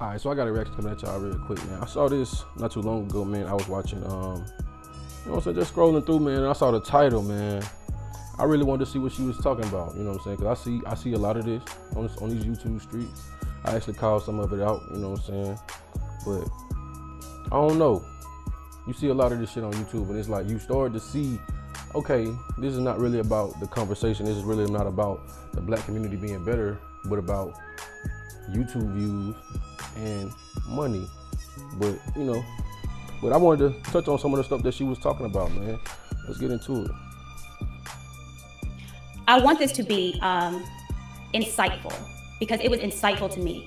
All right, so I got a reaction coming at y'all real quick, man. I saw this not too long ago, man. I was watching, you know what I'm saying, just scrolling through, man, and I saw the title, man. I really wanted to see what she was talking about, you know what I'm saying? Because I see a lot of this on these YouTube streets. I actually called some of it out, you know what I'm saying? But I don't know. You see a lot of this shit on YouTube, and it's like you start to see, okay, this is not really about the conversation. This is really not about the black community being better, but about YouTube views and money. But you know, I wanted to touch on some of the stuff that she was talking about, man. Let's get into it. I want this to be insightful because it was insightful to me.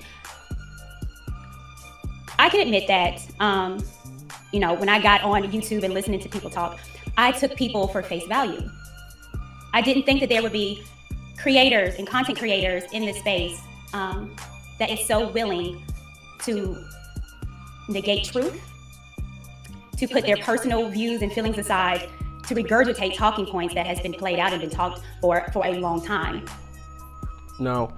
I can admit that, you know, when I got on YouTube and listening to people talk, I took people for face value. I didn't think that there would be creators and content creators in this space that is so willing to negate truth, to put their personal views and feelings aside, to regurgitate talking points that has been played out and been talked for a long time. Now,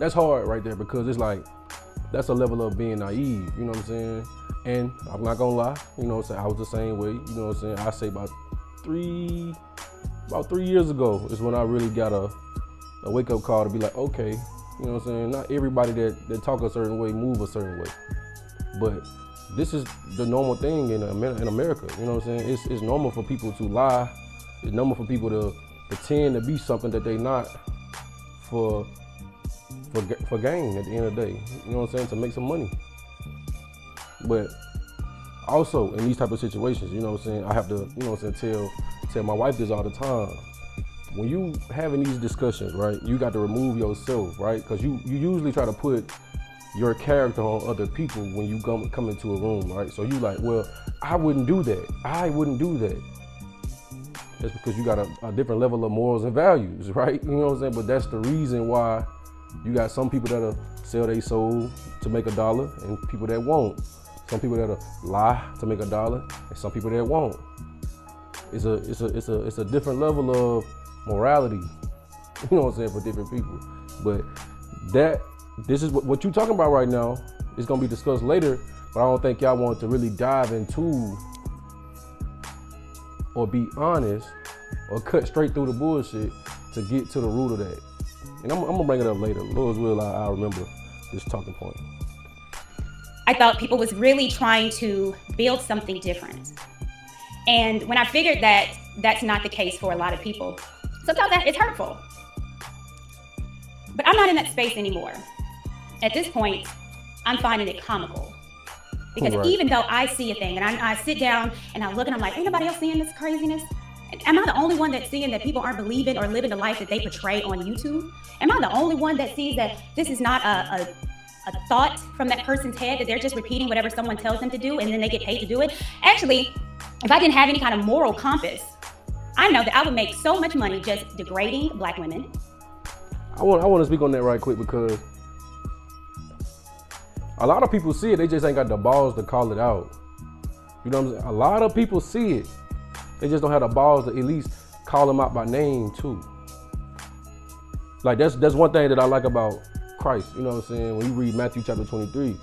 that's hard right there because it's like, that's a level of being naive, you know what I'm saying? And I'm not gonna lie, you know what I'm saying? I was the same way, you know what I'm saying? I say about 3 years ago is when I really got a wake-up call to be like, okay, you know what I'm saying? Not everybody that talk a certain way move a certain way. But this is the normal thing in America, you know what I'm saying? It's normal for people to lie. It's normal for people to pretend to be something that they not for gain at the end of the day, you know what I'm saying? To make some money. But also in these type of situations, you know what I'm saying? I have to, you know what I'm saying, tell my wife this all the time. When you having these discussions, right, you got to remove yourself, right? Because you usually try to put your character on other people when you come into a room, right? So you like, well, I wouldn't do that. I wouldn't do that. That's because you got a different level of morals and values, right? You know what I'm saying? But that's the reason why you got some people that'll sell their soul to make $1 and people that won't. Some people that'll lie to make $1 and some people that won't. It's a different level of morality, you know what I'm saying, for different people. But this is what you're talking about right now is gonna be discussed later, but I don't think y'all want to really dive into or be honest or cut straight through the bullshit to get to the root of that. And I'm gonna bring it up later. Lord's will, I remember this talking point. I thought people was really trying to build something different. And when I figured that that's not the case for a lot of people, sometimes it's hurtful. But I'm not in that space anymore. At this point, I'm finding it comical. Because right. Even though I see a thing and I sit down and I look and I'm like, ain't nobody else seeing this craziness? Am I the only one that's seeing that people aren't believing or living the life that they portray on YouTube? Am I the only one that sees that this is not a thought from that person's head, that they're just repeating whatever someone tells them to do and then they get paid to do it? Actually, if I didn't have any kind of moral compass, I know that I would make so much money just degrading black women. I want to speak on that right quick because a lot of people see it, they just ain't got the balls to call it out. You know what I'm saying? A lot of people see it, they just don't have the balls to at least call them out by name too. Like that's one thing that I like about Christ, you know what I'm saying? When you read Matthew chapter 23,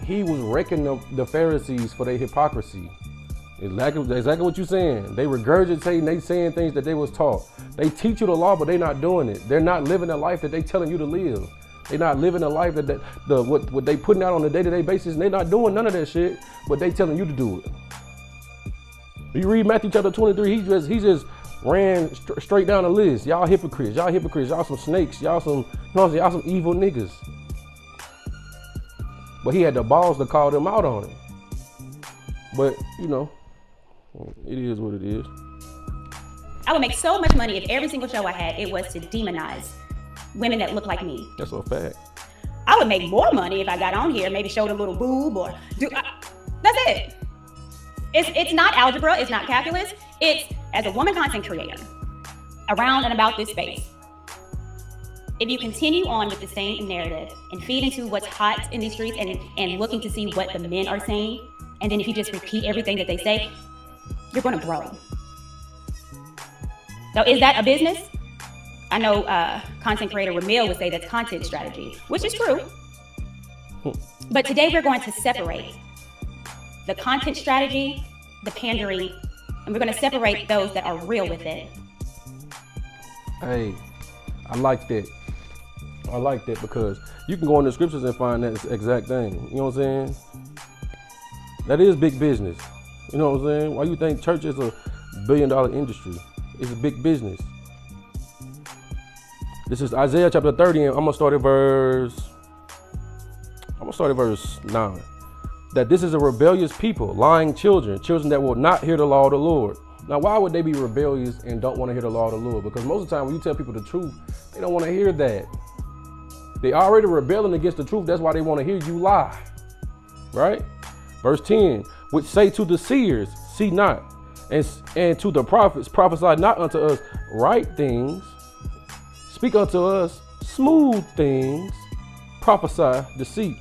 he was wrecking the Pharisees for their hypocrisy. Exactly what you're saying. They regurgitating, they saying things that they was taught. They teach you the law, but they not doing it. They're not living the life that they telling you to live. They're not living the life that what they putting out on a day-to-day basis, and they're not doing none of that shit, but they telling you to do it. You read Matthew chapter 23, he just ran straight down the list. Y'all hypocrites, y'all some snakes, y'all some evil niggas. But he had the balls to call them out on it. But, you know, it is what it is. I would make so much money if every single show I had, it was to demonize women that look like me. That's a fact. I would make more money if I got on here, maybe showed a little boob or that's it. It's not algebra, it's not calculus. It's as a woman content creator around and about this space. If you continue on with the same narrative and feed into what's hot in these streets and looking to see what the men are saying, and then if you just repeat everything that they say, you're gonna grow. So is that a business? I know content creator Ramil would say that's content strategy, which is true. But today we're going to separate the content strategy, the pandering, and we're going to separate those that are real with it. Hey, I like that. I like that because you can go in the scriptures and find that exact thing. You know what I'm saying? That is big business. You know what I'm saying? Why you think church is a $1 billion industry? It's a big business. This is Isaiah chapter 30, and I'm gonna start at verse 9. That this is a rebellious people, lying children that will not hear the law of the Lord. Now, why would they be rebellious and don't want to hear the law of the Lord? Because most of the time when you tell people the truth, they don't want to hear that. They already rebelling against the truth. That's why they want to hear you lie, right? Verse 10, which say to the seers, see not, and to the prophets, prophesy not unto us right things, speak unto us smooth things, prophesy deceits.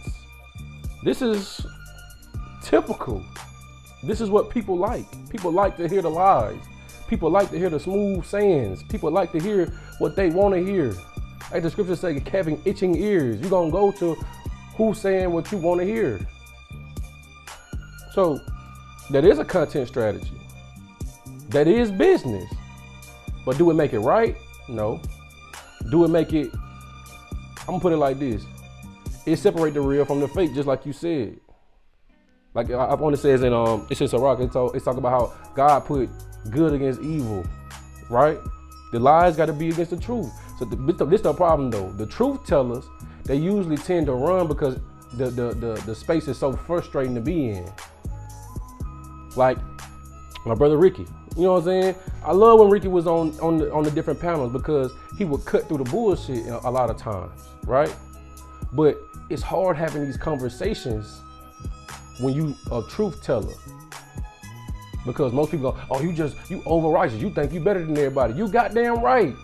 This is typical. This is what people like. People like to hear the lies. People like to hear the smooth sayings. People like to hear what they want to hear. Like the scriptures say, having itching ears. You're going to go to who's saying what you want to hear. So that is a content strategy. That is business. But do it make it right? No. Do it make it, I'm going to put it like this. It separate the real from the fake, just like you said. Like I want to say, it's in Sirach, it's talking about how God put good against evil, right? The lies got to be against the truth. So this the problem though. The truth tellers, they usually tend to run because the space is so frustrating to be in. Like my brother Ricky, you know what I'm saying? I love when Ricky was on the different panels because he would cut through the bullshit a lot of times, right? But it's hard having these conversations when you a truth teller. Because most people go, oh, you over righteous. You think you better than everybody. You goddamn right.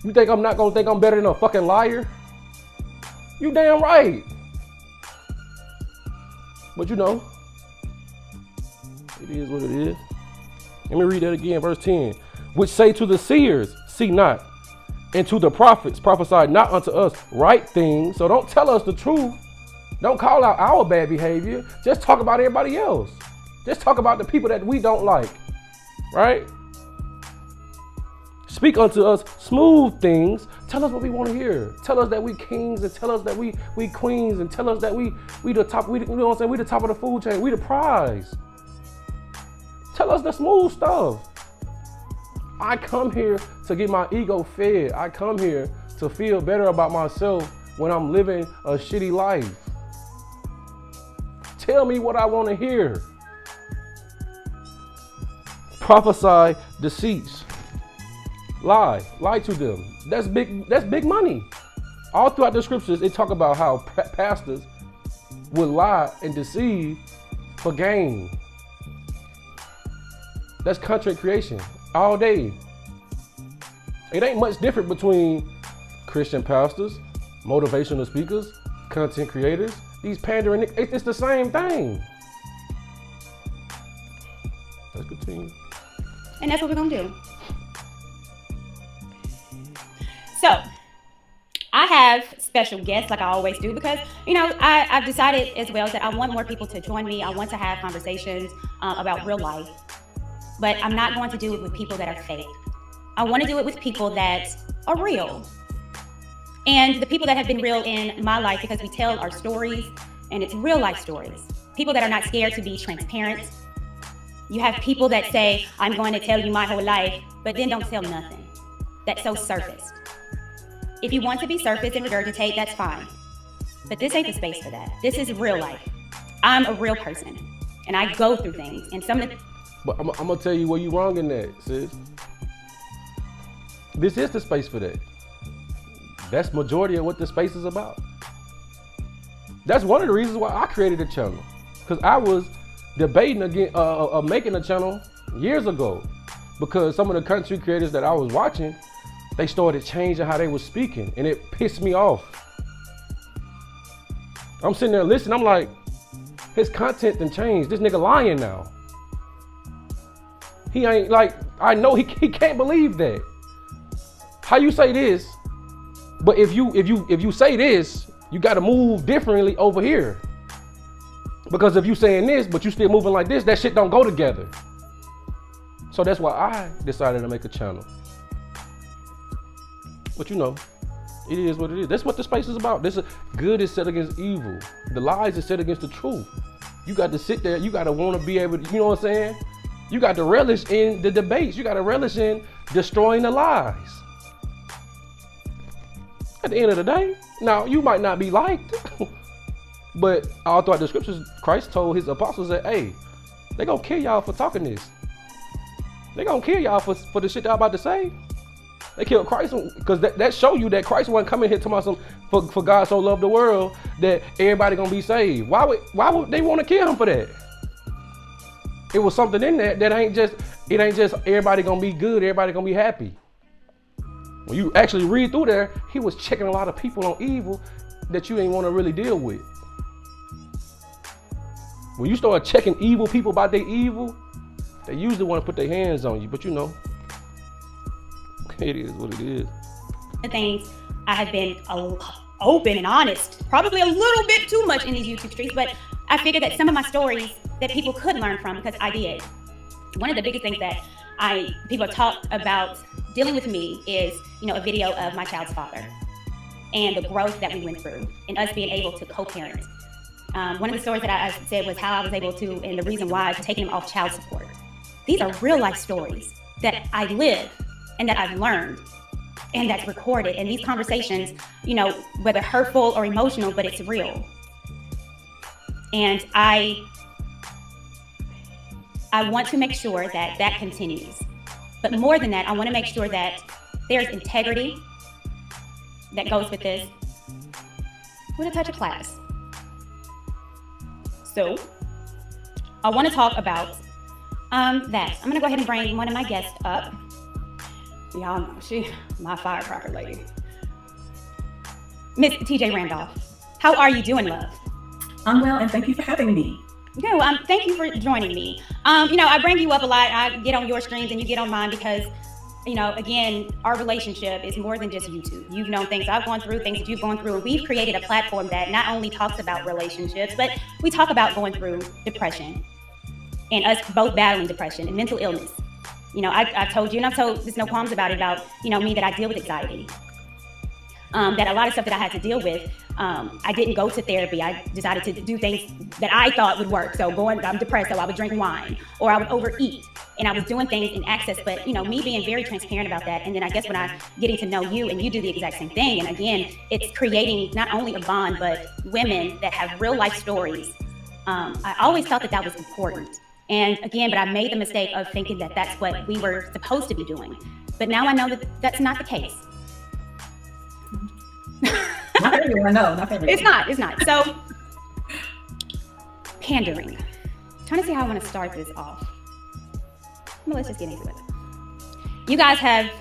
You think I'm not gonna think I'm better than a fucking liar? You damn right. But you know, it is what it is. Let me read that again, verse 10. Which say to the seers, see not, and to the prophets, prophesy not unto us right things. So don't tell us the truth. Don't call out our bad behavior. Just talk about everybody else. Just talk about the people that we don't like, right? Speak unto us smooth things. Tell us what we want to hear. Tell us that we kings, and tell us that we queens, and tell us that we the top. You know what I'm saying? We the top of the food chain. We the prize. Tell us the smooth stuff. I come here to get my ego fed. I come here to feel better about myself when I'm living a shitty life. Tell me what I want to hear. Prophesy deceits. Lie to them. That's big money. All throughout the scriptures, it talk about how pastors would lie and deceive for gain. That's content creation all day. It ain't much different between Christian pastors, motivational speakers, content creators. These pandering, it's the same thing. Let's continue. And that's what we're gonna do. So, I have special guests like I always do because, you know, I've decided as well that I want more people to join me. I want to have conversations about real life, but I'm not going to do it with people that are fake. I want to do it with people that are real. And the people that have been real in my life, because we tell our stories and it's real life stories. People that are not scared to be transparent. You have people that say, I'm going to tell you my whole life, but then don't tell nothing. That's so surfaced. If you want to be surface and regurgitate, that's fine. But this ain't the space for that. This is real life. I'm a real person and I go through things. And some of the... But I'm gonna tell you where you wrong in that, sis. This is the space for that. That's majority of what the space is about. That's one of the reasons why I created a channel. Because I was debating again, making a channel years ago. Because some of the content creators that I was watching, they started changing how they were speaking, and it pissed me off. I'm sitting there listening, I'm like, his content done changed. This nigga lying now. He ain't like, I know he can't believe that. how you say this, but if you say this, you got to move differently over here. Because if you saying this, but you still moving like this, that shit don't go together. So that's why I decided to make a channel. But you know, it is what it is. That's what the space is about. This is good is set against evil. The lies is set against the truth. You got to sit there. You got to want to be able to, you know what I'm saying? You got to relish in the debates. You got to relish in destroying the lies. At the end of the day, now you might not be liked, but all throughout the scriptures, Christ told his apostles that, hey, they gonna kill y'all for talking this. They gonna kill y'all for the shit y'all about to say. They killed Christ because that show you that Christ wasn't coming here talking about for God so loved the world that everybody gonna be saved. Why would they want to kill him for that? It was something in there that ain't just everybody gonna be good, everybody gonna be happy. When you actually read through there, he was checking a lot of people on evil that you ain't want to really deal with. When you start checking evil people about their evil, they usually want to put their hands on you, but you know, it is what it is. The things I have been open and honest, probably a little bit too much in these YouTube streets, but I figured that some of my stories that people could learn from, because I did. One of the biggest things that people have talked about dealing with me is, a video of my child's father and the growth that we went through and us being able to co-parent. One of the stories that I said was how I was able to, and the reason why I've taken him off child support. These are real life stories that I live and that I've learned and that's recorded. And these conversations, whether hurtful or emotional, but it's real. And I want to make sure that that continues. But more than that, I want to make sure that there's integrity that goes with this, with a touch of class. So I want to talk about that. I'm going to go ahead and bring one of my guests up. Y'all know she, my firecracker lady. Miss TJ Randolph. How are you doing, love? I'm well, and thank you for having me. Okay, well, thank you for joining me. I bring you up a lot. I get on your streams and you get on mine because, again, our relationship is more than just YouTube. You've known things I've gone through, things that you've gone through, and we've created a platform that not only talks about relationships, but we talk about going through depression and us both battling depression and mental illness. I told you, and I've told there's no qualms about it, about, me, that I deal with anxiety. That a lot of stuff that I had to deal with, I didn't go to therapy. I decided to do things that I thought would work. So I'm depressed, so I would drink wine, or I would overeat, and I was doing things in excess. But, me being very transparent about that. And then I guess when I getting to know you and you do the exact same thing. And again, it's creating not only a bond, but women that have real life stories. I always thought that was important. And again, but I made the mistake of thinking that that's what we were supposed to be doing. But now I know that that's not the case. Not everyone, no, not everyone. It's not. So, pandering. Trying to see how I want to start this off. Well, let's just get into it. You guys have,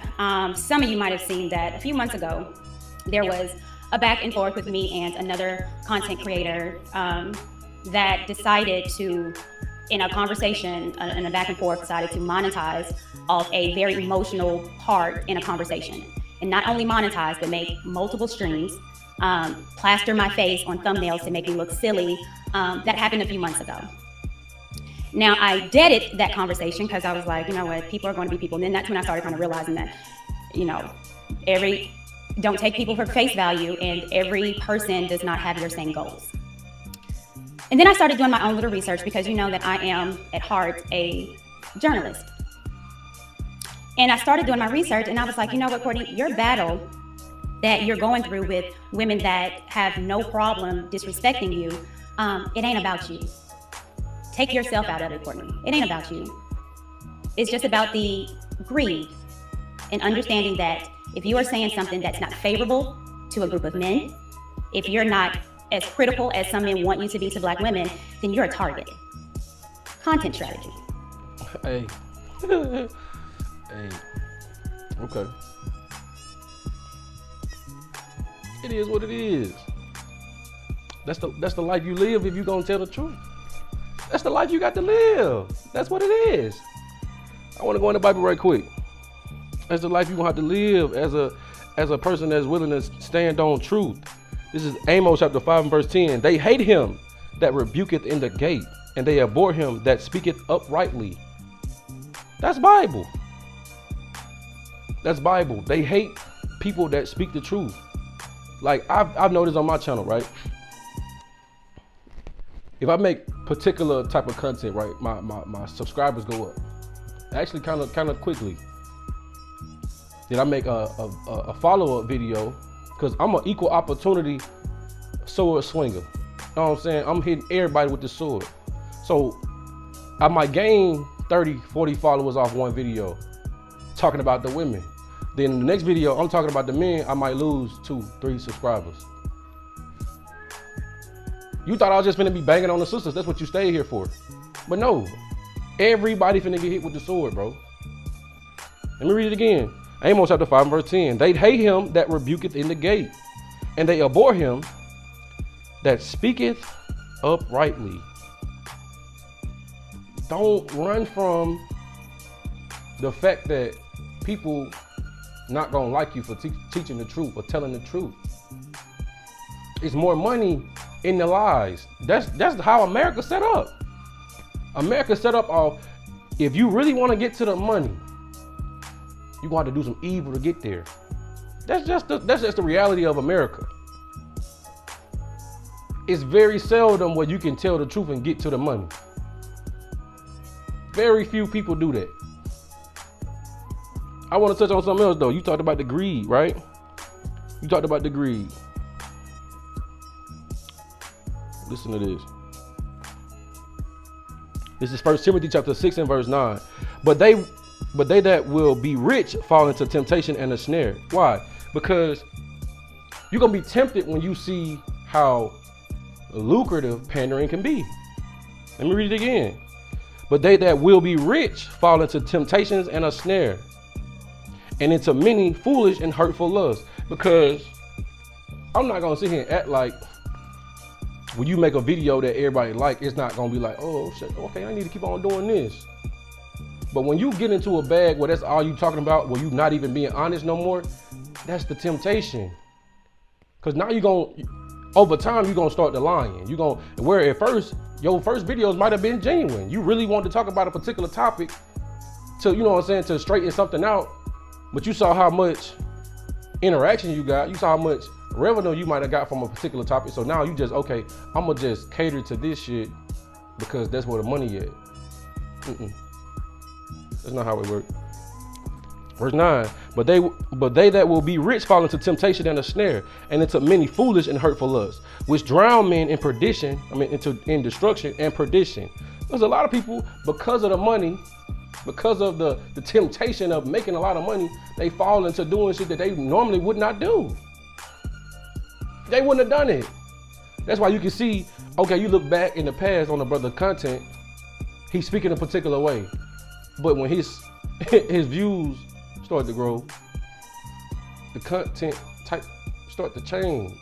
some of you might have seen that a few months ago, there was a back and forth with me and another content creator that decided to, in a conversation, in a back and forth, decided to monetize off a very emotional part in a conversation. And not only monetize, but make multiple streams, plaster my face on thumbnails to make me look silly. That happened a few months ago. Now, I deaded that conversation because I was like, you know what, people are going to be people. And then that's when I started kind of realizing that, don't take people for face value, and every person does not have your same goals. And then I started doing my own little research because you know that I am, at heart, a journalist. And I started doing my research, and I was like, you know what, Courtney, your battle that you're going through with women that have no problem disrespecting you, it ain't about you. Take yourself out of it, Courtney. It ain't about you. It's just about the greed and understanding that if you are saying something that's not favorable to a group of men, if you're not as critical as some men want you to be to Black women, then you're a target. Content strategy. Hey. Hey. Okay. It is what it is. That's the life you live if you're gonna tell the truth. That's the life you got to live. That's what it is. I want to go in the Bible right quick. That's the life you're gonna have to live as a person that's willing to stand on truth. This is Amos chapter 5 and verse 10. They hate him that rebuketh in the gate, and they abhor him that speaketh uprightly. That's Bible. That's Bible. They hate people that speak the truth. Like I've noticed on my channel, right? If I make particular type of content, right, my subscribers go up. Actually kind of quickly. Then I make a follow-up video, because I'm an equal opportunity sword swinger. You know what I'm saying? I'm hitting everybody with the sword. So I might gain 30, 40 followers off one video talking about the women. Then in the next video, I'm talking about the men, I might lose 2, 3 subscribers. You thought I was just finna be banging on the sisters. That's what you stayed here for. But no, everybody finna get hit with the sword, bro. Let me read it again. Amos chapter 5 and verse 10. They hate him that rebuketh in the gate, and they abhor him that speaketh uprightly. Don't run from the fact that people not gonna like you for teaching the truth or telling the truth. It's more money in the lies. That's how America set up. America set up off, if you really want to get to the money, you're gonna have to do some evil to get there. That's just the reality of America. It's very seldom where you can tell the truth and get to the money. Very few people do that. I want to touch on something else though. You talked about the greed, right? You talked about the greed. Listen to this. This is 1 Timothy chapter 6 and verse 9. But they that will be rich fall into temptation and a snare. Why? Because you're going to be tempted when you see how lucrative pandering can be. Let me read it again. But they that will be rich fall into temptations and a snare, and into many foolish and hurtful lusts. Because I'm not going to sit here and act like when you make a video that everybody like, it's not going to be like, oh shit, okay, I need to keep on doing this. But when you get into a bag where that's all you talking about, where you not even being honest no more, that's the temptation. Because now over time, you're going to start the lying. Where at first, your first videos might have been genuine. You really wanted to talk about a particular topic to, you know what I'm saying, to straighten something out. But you saw how much interaction you got. You saw how much revenue you might have got from a particular topic. So now you just, okay, I'm going to just cater to this shit because that's where the money at. That's not how it works. Verse 9, but they that will be rich fall into temptation and a snare, and into many foolish and hurtful lusts, which drown men in perdition, in destruction and perdition. There's a lot of people, because of the money, because of the temptation of making a lot of money, they fall into doing shit that they normally would not do. They wouldn't have done it. That's why you can see, okay, you look back in the past on the brother's content, he's speaking a particular way. But when his views start to grow, the content type start to change.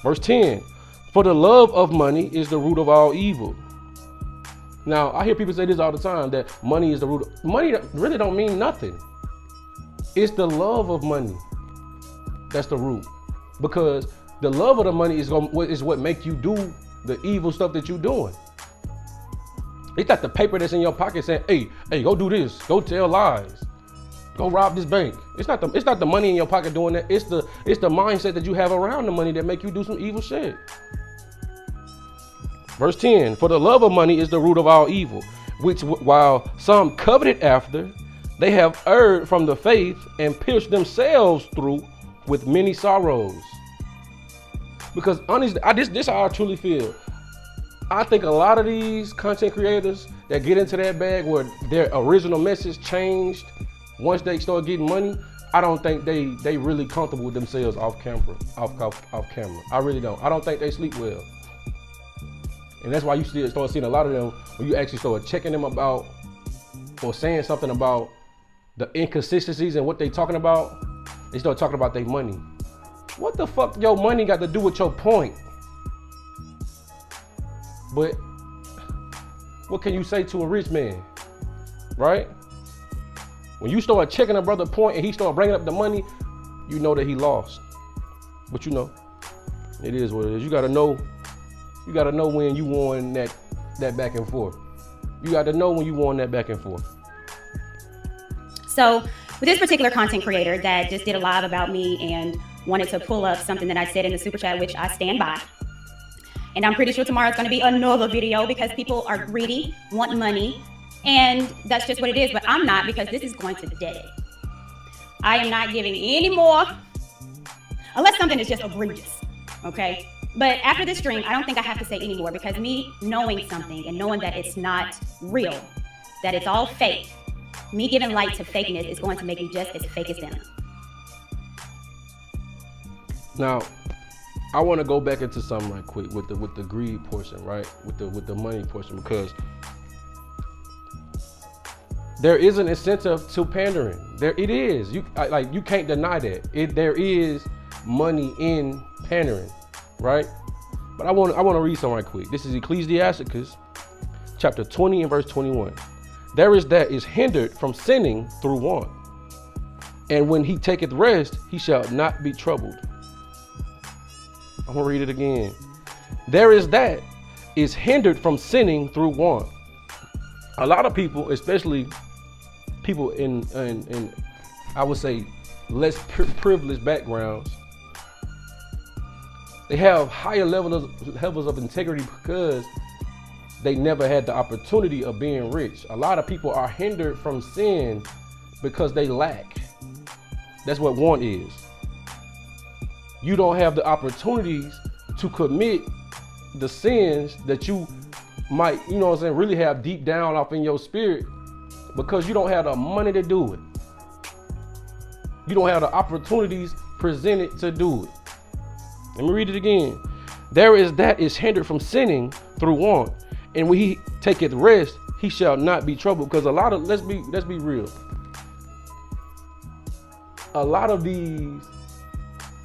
Verse 10, for the love of money is the root of all evil. Now, I hear people say this all the time, that money is the root. Money really don't mean nothing. It's the love of money that's the root. Because the love of the money is what make you do the evil stuff that you're doing. It's not the paper that's in your pocket saying, hey, go do this, go tell lies, go rob this bank. It's not the money in your pocket doing that. It's the mindset that you have around the money that make you do some evil shit. Verse 10, for the love of money is the root of all evil, which while some coveted after, they have erred from the faith and pierced themselves through with many sorrows. Because honestly, this is how I truly feel. I think a lot of these content creators that get into that bag where their original message changed once they start getting money, I don't think they really comfortable with themselves off camera. I really don't. I don't think they sleep well. And that's why you start seeing a lot of them when you actually start checking them about or saying something about the inconsistencies and what they talking about, they start talking about their money. What the fuck your money got to do with your point? But what can you say to a rich man, right? When you start checking a brother point and he start bringing up the money, you know that he lost. But you know, it is what it is. You gotta know when you won that back and forth. You gotta know when you won that back and forth. So with this particular content creator that just did a live about me and wanted to pull up something that I said in the super chat, which I stand by. And I'm pretty sure tomorrow's gonna be another video because people are greedy, want money, and that's just what it is. But I'm not, because this is going to the dead. I am not giving any more, unless something is just egregious, okay? But after this stream, I don't think I have to say any more, because me knowing something and knowing that it's not real, that it's all fake, me giving light to fakeness is going to make me just as fake as them. Now, I want to go back into something right quick with the greed portion, right? With the money portion, because there is an incentive to pandering. There it is. You can't deny that. There is money in pandering, right? But I want to read something right quick. This is Ecclesiasticus chapter 20 and verse 21. There is that is hindered from sinning through want, and when he taketh rest, he shall not be troubled. I'm gonna read it again. There is that is hindered from sinning through want. A lot of people, especially people in I would say less privileged backgrounds, they have higher levels of integrity because they never had the opportunity of being rich. A lot of people are hindered from sin because they lack. That's what want is. You don't have the opportunities to commit the sins that you might, you know what I'm saying, really have deep down off in your spirit, because you don't have the money to do it. You don't have the opportunities presented to do it. Let me read it again. There is that is hindered from sinning through want, and when he taketh rest, he shall not be troubled. Because a lot of, let's be real, a lot of these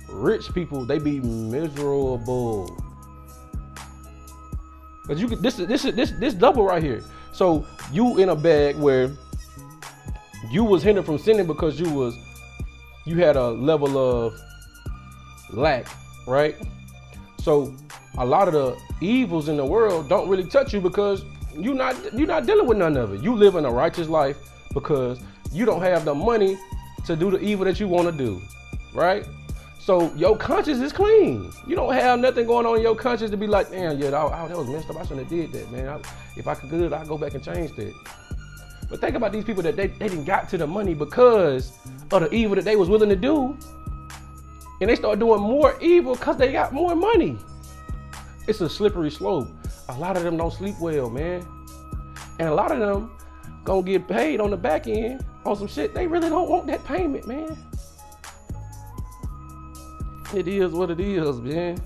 rich people, they be miserable. Cause you could, this double right here. So you in a bag where you was hindered from sinning because you had a level of lack, right? So a lot of the evils in the world don't really touch you because you're not dealing with none of it. You live in a righteous life because you don't have the money to do the evil that you want to do, right? So your conscience is clean. You don't have nothing going on in your conscience to be like, damn, yeah, that was messed up. I shouldn't have did that, man. If I could, I'd go back and change that. But think about these people that they didn't got to the money because of the evil that they was willing to do. And they start doing more evil because they got more money. It's a slippery slope. A lot of them don't sleep well, man. And a lot of them gonna get paid on the back end on some shit they really don't want that payment, man. It is what it is, man.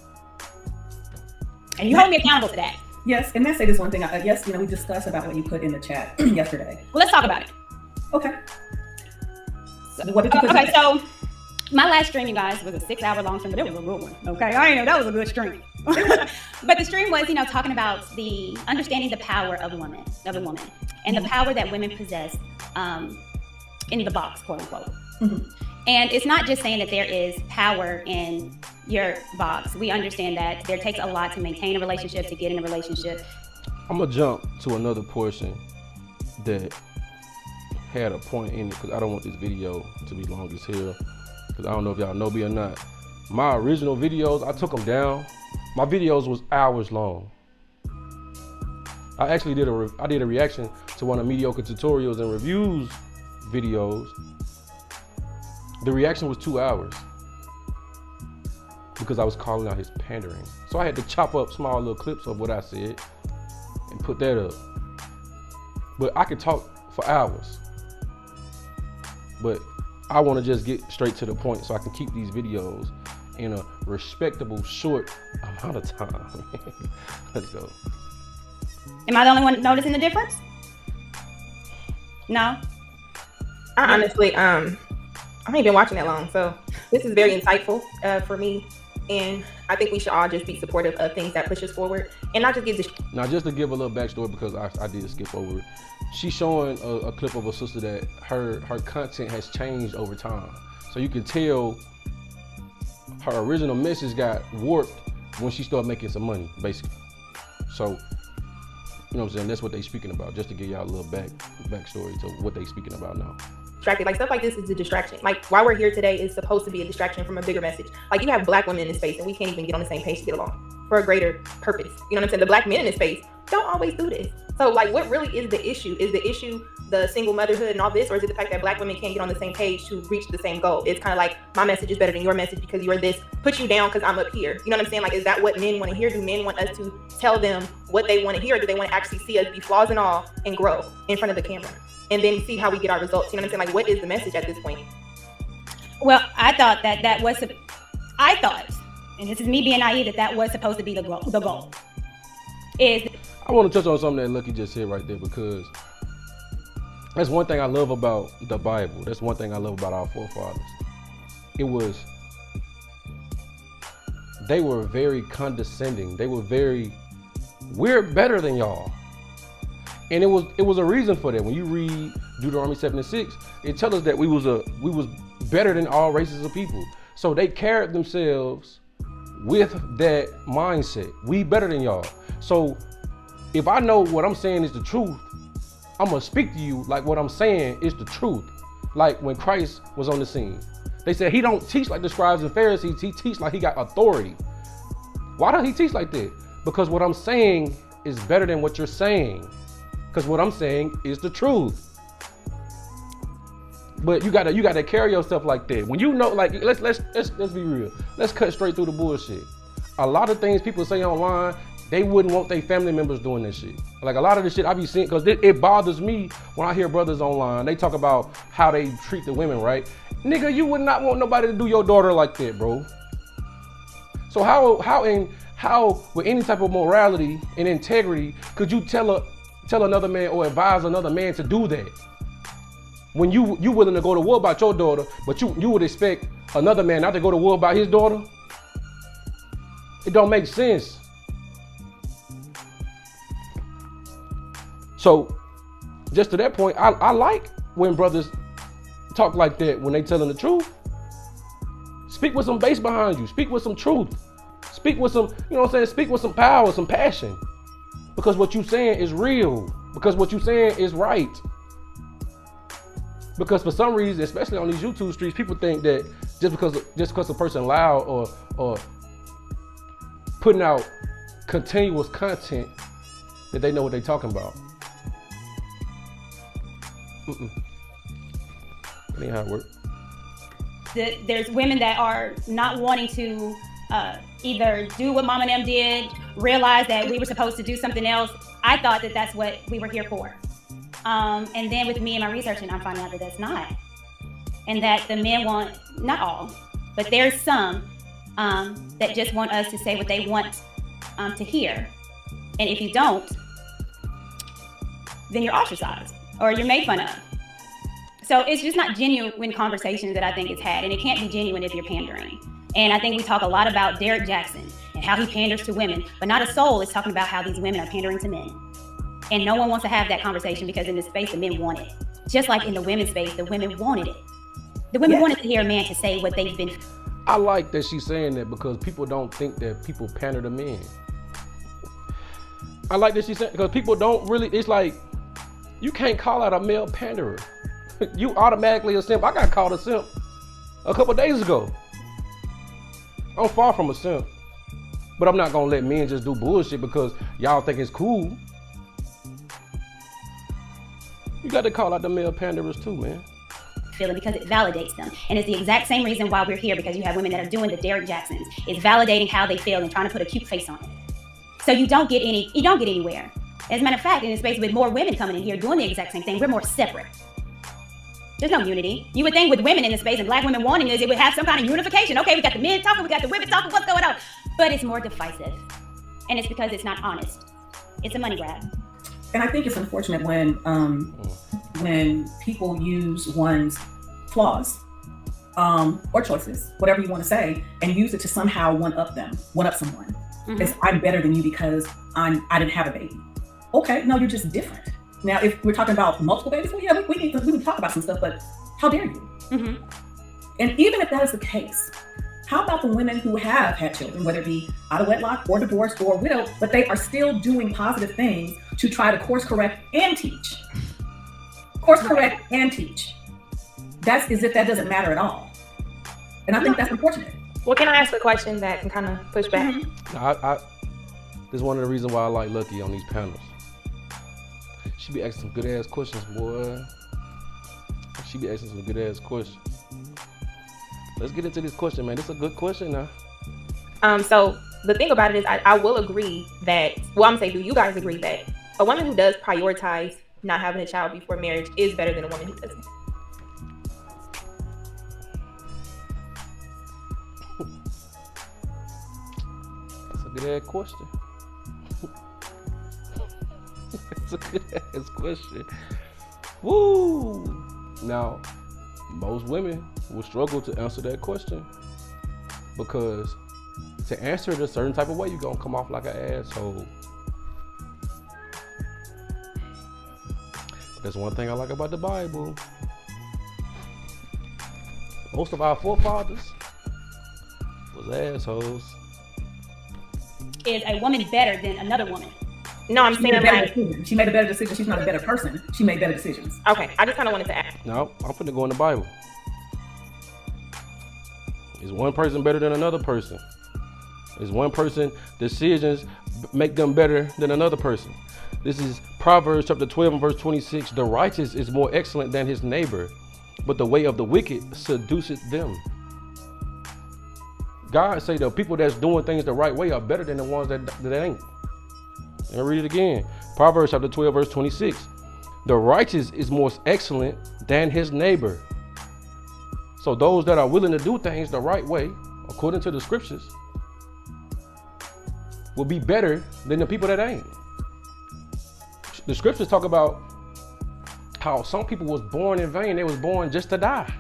And you hold me accountable to that. Yes, and let's say this one thing. Yes, we discussed about what you put in the chat yesterday. Well, let's talk about it. Okay. So, what did you put okay, so my last stream, you guys, was a 6-hour long stream, but it was a good one. Okay, I know that was a good stream. But the stream was, talking about the understanding the power of a woman, and the power that women possess in the box, quote unquote. Mm-hmm. And it's not just saying that there is power in your box. We understand that there takes a lot to maintain a relationship, to get in a relationship. I'm gonna jump to another portion that had a point in it, because I don't want this video to be long as hell, because I don't know if y'all know me or not. My original videos, I took them down. My videos was hours long. I actually did a reaction to one of Mediocre Tutorials and Reviews videos. The reaction was 2 hours because I was calling out his pandering. So I had to chop up small little clips of what I said and put that up. But I could talk for hours. But I want to just get straight to the point so I can keep these videos in a respectable, short amount of time. Let's go. Am I the only one noticing the difference? No? I honestly, I ain't been watching that long, so this is very insightful for me. And I think we should all just be supportive of things that push us forward and not just give Now, just to give a little backstory, because I did skip over it. She's showing a clip of a sister that her content has changed over time. So you can tell her original message got warped when she started making some money, basically. So, you know what I'm saying? That's what they speaking about, just to give y'all a little backstory to what they speaking about now. distracted. Like stuff like this is a distraction. Like why we're here today is supposed to be a distraction from a bigger message. Like you have black women in this space and we can't even get on the same page to get along for a greater purpose. You know what I'm saying? The black men in this space don't always do this. So like what really is the issue? Is the issue the single motherhood and all this, or is it the fact that black women can't get on the same page to reach the same goal? It's kind of like my message is better than your message because you're this, put you down because I'm up here. You know what I'm saying? Like, is that what men want to hear? Do men want us to tell them what they want to hear? Or do they want to actually see us be flaws and all and grow in front of the camera and then see how we get our results? You know what I'm saying? Like, what is the message at this point? Well, I thought that was, I thought, and this is me being naive, that was supposed to be the goal. Is I want to touch on something that Lucky just said right there, because that's one thing I love about the Bible. That's one thing I love about our forefathers. They were very condescending. They were we're better than y'all. And it was a reason for that. When you read Deuteronomy 7:6, it tells us that we was better than all races of people. So they carried themselves with that mindset. We better than y'all. So if I know what I'm saying is the truth, I'm gonna speak to you like what I'm saying is the truth. Like when Christ was on the scene, they said he don't teach like the scribes and Pharisees, he teach like he got authority. Why don't he teach like that? Because what I'm saying is better than what you're saying. Because what I'm saying is the truth. But you gotta carry yourself like that. When you know, like let's be real. Let's cut straight through the bullshit. A lot of things people say online, they wouldn't want their family members doing this shit. Like a lot of this shit I be seeing, because it bothers me when I hear brothers online, they talk about how they treat the women, right? Nigga, you would not want nobody to do your daughter like that, bro. So how with any type of morality and integrity could you tell another man or advise another man to do that? When you willing to go to war about your daughter, but you would expect another man not to go to war about his daughter? It don't make sense. So, just to that point, I like when brothers talk like that when they telling the truth. Speak with some bass behind you. Speak with some truth. Speak with some, you know what I'm saying? Speak with some power, some passion. Because what you saying is real. Because what you saying is right. Because for some reason, especially on these YouTube streets, people think that just because a person loud or putting out continuous content, that they know what they're talking about. That ain't how it works. there's women that are not wanting to either do what Mom and them did, realize that we were supposed to do something else. I thought that that's what we were here for. And then with me and my research, and I'm finding out that that's not. And that the men want, not all, but there's some that just want us to say what they want to hear. And if you don't, then you're ostracized or you're made fun of. So it's just not genuine conversations that I think is had. And it can't be genuine if you're pandering. And I think we talk a lot about Derek Jackson and how he panders to women, but not a soul is talking about how these women are pandering to men. And no one wants to have that conversation because in this space, the men want it. Just like in the women's space, the women wanted it. The women wanted to hear a man to say what they've been. I like that she's saying that because people don't think that people pander to men. I like that she's saying, because people don't really, it's like, you can't call out a male panderer. You automatically a simp. I got called a simp a couple days ago. I'm far from a simp, but I'm not gonna let men just do bullshit because y'all think it's cool. You got to call out the male panderers too, man. Feeling because it validates them. And it's the exact same reason why we're here, because you have women that are doing the Derek Jacksons. It's validating how they feel and trying to put a cute face on it. So you don't get anywhere. As a matter of fact, in a space with more women coming in here doing the exact same thing, we're more separate. There's no unity. You would think with women in the space and black women wanting this, it would have some kind of unification. Okay, we got the men talking, we got the women talking, what's going on? But it's more divisive. And it's because it's not honest. It's a money grab. And I think it's unfortunate when people use one's flaws or choices, whatever you want to say, and use it to somehow one up someone. Mhm. It's, I'm better than you because I didn't have a baby. Okay, no, you're just different. Now, if we're talking about multiple babies, well, yeah, we need to talk about some stuff, but how dare you? Mhm. And even if that is the case, how about the women who have had children, whether it be out of wedlock or divorced or widowed, but they are still doing positive things to try to course correct and teach? Course correct and teach. That's as if that doesn't matter at all. And I think that's unfortunate. Well, can I ask a question that can kind of push back? This is one of the reasons why I like Lucky on these panels. She be asking some good ass questions, boy. She be asking some good ass questions. Let's get into this question, man. This is a good question now. So the thing about it is, I will agree that, well, I'm saying, do you guys agree that a woman who does prioritize not having a child before marriage is better than a woman who doesn't? That's a good ass question. That's a good ass question. Woo! Now, most women will struggle to answer that question because to answer it a certain type of way, you're gonna come off like an asshole. But there's one thing I like about the Bible. Most of our forefathers was assholes. Is a woman better than another woman? No, I'm She made a saying better like, decision. She made a better decision. She's not a better person. She made better decisions. okay, I just kind of wanted to ask. No, I'm finna go in the Bible. Is one person better than another person? Is one person decisions make them better than another person? This is Proverbs chapter 12 and verse 26. The righteous is more excellent than his neighbor, but the way of the wicked seduceth them. God say the people that's doing things the right way are better than the ones that ain't. And read it again. Proverbs chapter 12 verse 26. The righteous is more excellent than his neighbor. So those that are willing to do things the right way, according to the scriptures, will be better than the people that ain't. The scriptures talk about how some people was born in vain. They was born just to die.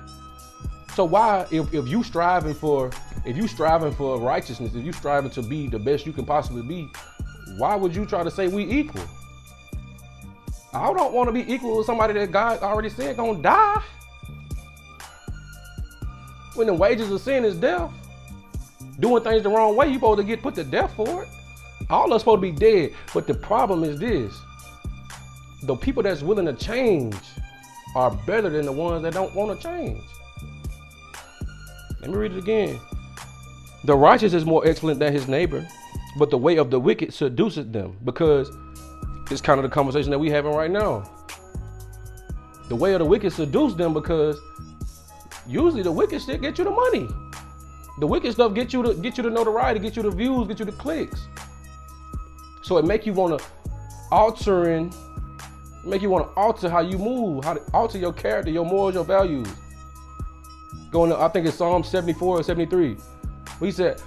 So why, if you striving for righteousness, if you striving to be the best you can possibly be, why would you try to say we equal? I don't want to be equal with somebody that God already said gonna die. When the wages of sin is death, doing things the wrong way, you supposed to get put to death for it. All of us supposed to be dead. But the problem is this: the people that's willing to change are better than the ones that don't want to change. Let me read it again. The righteous is more excellent than his neighbor, but the way of the wicked seduces them. Because it's kind of the conversation that we having right now. The way of the wicked seduce them because usually the wicked shit get you the money. The wicked stuff get you the notoriety, get you the views, get you the clicks. So it make you want to alter how you move, how to alter your character, your morals, your values. Going to, I think it's Psalm 74 or 73. He said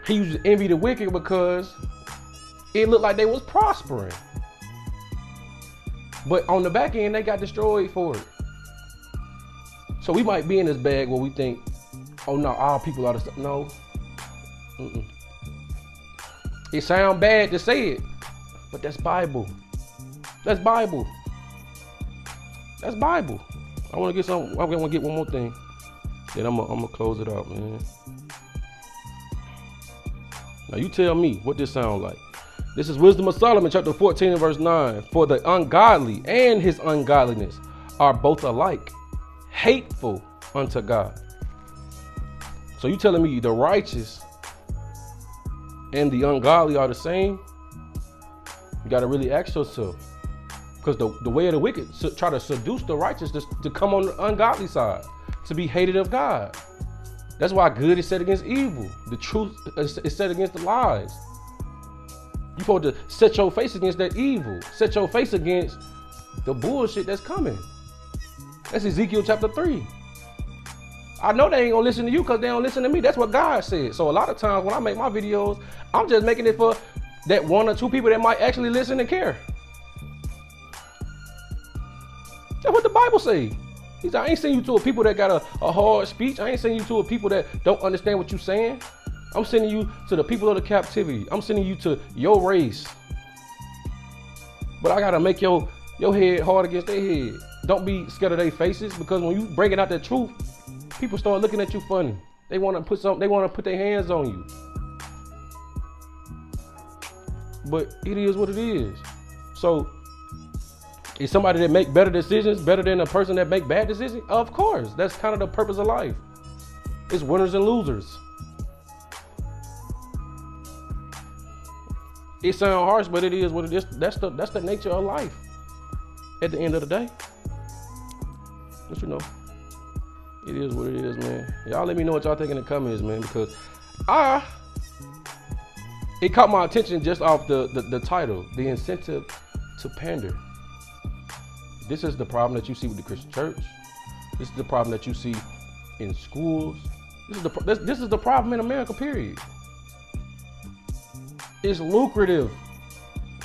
he used to envy the wicked because it looked like they was prospering. But on the back end, they got destroyed for it. So we might be in this bag where we think, oh no, all people are the stuff. No. Mm-mm. It sounds bad to say it, but that's Bible. That's Bible. That's Bible. I want to get one more thing. Then I'm gonna close it out, man. Now you tell me what this sounds like. This is Wisdom of Solomon, chapter 14 and verse 9. For the ungodly and his ungodliness are both alike, hateful unto God. So you telling me the righteous and the ungodly are the same? You got to really ask yourself. Because the way of the wicked try to seduce the righteous to come on the ungodly side, to be hated of God. That's why good is set against evil. The truth is set against the lies. You're supposed to set your face against that evil. Set your face against the bullshit that's coming. That's Ezekiel chapter 3. I know they ain't gonna listen to you because they don't listen to me. That's what God said. So a lot of times when I make my videos, I'm just making it for that one or two people that might actually listen and care. That's what the Bible says. He said, I ain't sending you to a people that got a hard speech. I ain't sending you to a people that don't understand what you're saying. I'm sending you to the people of the captivity. I'm sending you to your race. But I gotta make your head hard against their head. Don't be scared of their faces, because when you breaking out that truth, people start looking at you funny. They wanna put their hands on you. But it is what it is. So is somebody that make better decisions better than a person that make bad decisions? Of course. That's kind of the purpose of life. It's winners and losers. It sounds harsh, but it is what it is. That's the nature of life. At the end of the day. But you know, it is what it is, man. Y'all let me know what y'all think in the comments, man, because it caught my attention just off the title, The Incentive to Pander. This is the problem that you see with the Christian church. This is the problem that you see in schools. This is the problem in America, period. It's lucrative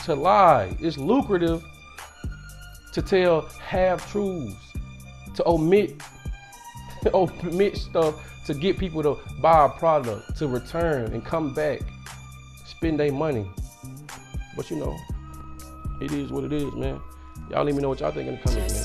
to lie. It's lucrative to tell half-truths, to omit stuff to get people to buy a product, to return and come back, spend their money. But you know, it is what it is, man. Y'all let me know what y'all think in the comments, man.